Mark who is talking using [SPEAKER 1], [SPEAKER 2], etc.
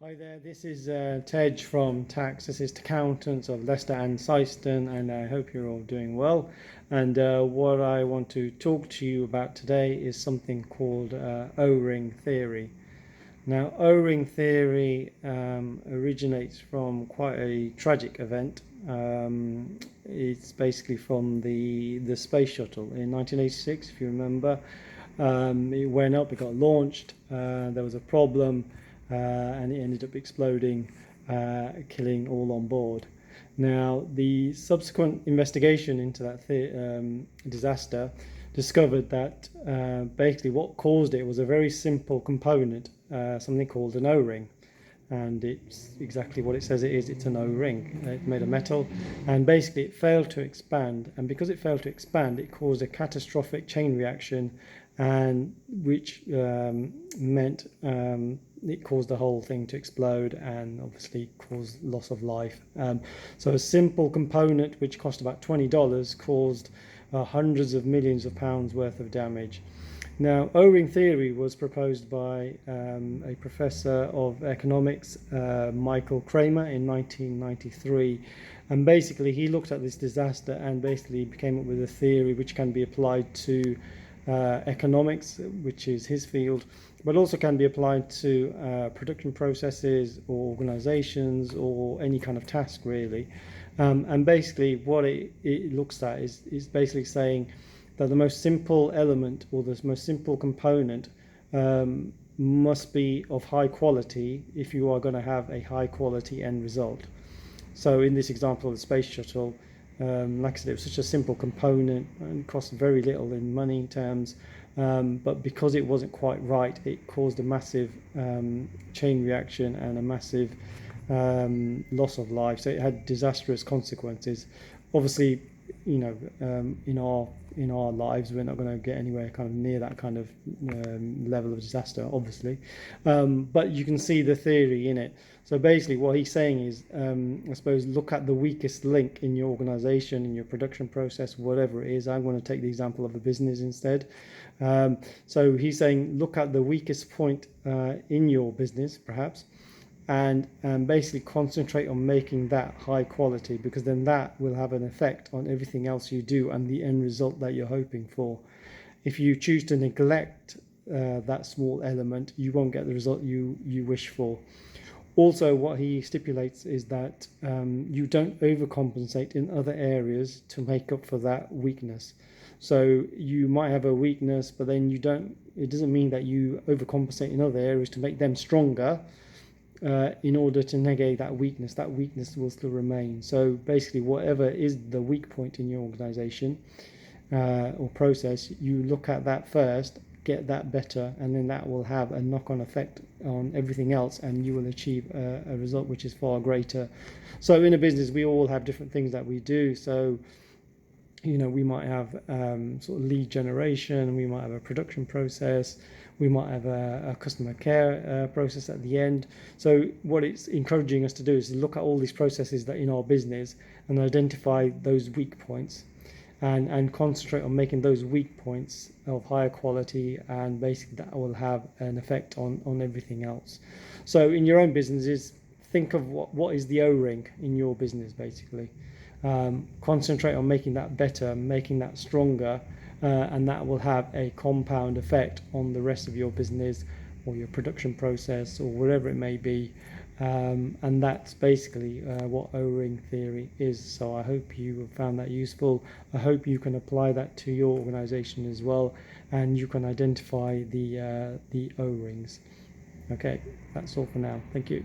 [SPEAKER 1] Hi there, this is Tej from Tax Assist Accountants of Leicester and Syston, and I hope you're all doing well. And what I want to talk to you about today is something called O-ring theory. Now, O-ring theory originates from quite a tragic event. It's basically from the space shuttle in 1986, if you remember. It went up, it got launched, there was a problem, and it ended up exploding, killing all on board. Now, the subsequent investigation into that disaster discovered that basically what caused it was a very simple component, something called an O-ring. And it's exactly what it says it is. It's an O-ring. It's made of metal, and basically it failed to expand. And because it failed to expand, it caused a catastrophic chain reaction, and which meant it caused the whole thing to explode and obviously caused loss of life. So a simple component which cost about $20 caused hundreds of millions of pounds worth of damage. Now, O-ring theory was proposed by a professor of economics, Michael Kramer, in 1993. And basically, he looked at this disaster and basically came up with a theory which can be applied to economics, which is his field, but also can be applied to production processes or organizations or any kind of task, really. And basically, what it looks at is basically saying that the most simple element or the most simple component must be of high quality if you are going to have a high quality end result. So in this example of the space shuttle, like I said, it was such a simple component and cost very little in money terms, but because it wasn't quite right, it caused a massive chain reaction and a massive loss of life. So it had disastrous consequences. Obviously, you know, in our lives, we're not going to get anywhere kind of near that kind of level of disaster, obviously. But you can see the theory in it. So basically, what he's saying is, I suppose, look at the weakest link in your organization, in your production process, whatever it is. I'm going to take the example of a business instead. So he's saying, look at the weakest point in your business, perhaps, and basically concentrate on making that high quality, because then that will have an effect on everything else you do and the end result that you're hoping for. If you choose to neglect that small element, you won't get the result you wish for. Also, what he stipulates is that you don't overcompensate in other areas to make up for that weakness. So you might have a weakness, but then it doesn't mean that you overcompensate in other areas to make them stronger. In order to negate that weakness will still remain. So basically, whatever is the weak point in your organization or process, you look at that first, get that better, and then that will have a knock-on effect on everything else, and you will achieve a result which is far greater. So in a business, we all have different things that we do. So we might have sort of lead generation, we might have a production process, we might have a customer care process at the end. So what it's encouraging us to do is to look at all these processes that in our business and identify those weak points and concentrate on making those weak points of higher quality, and basically that will have an effect on everything else. So in your own businesses, think of what is the O-ring in your business, basically. Concentrate on making that better, making that stronger, and that will have a compound effect on the rest of your business or your production process or whatever it may be. And that's basically what O-ring theory is. So I hope you have found that useful. I hope you can apply that to your organization as well, and you can identify the O-rings. Okay, that's all for now. Thank you.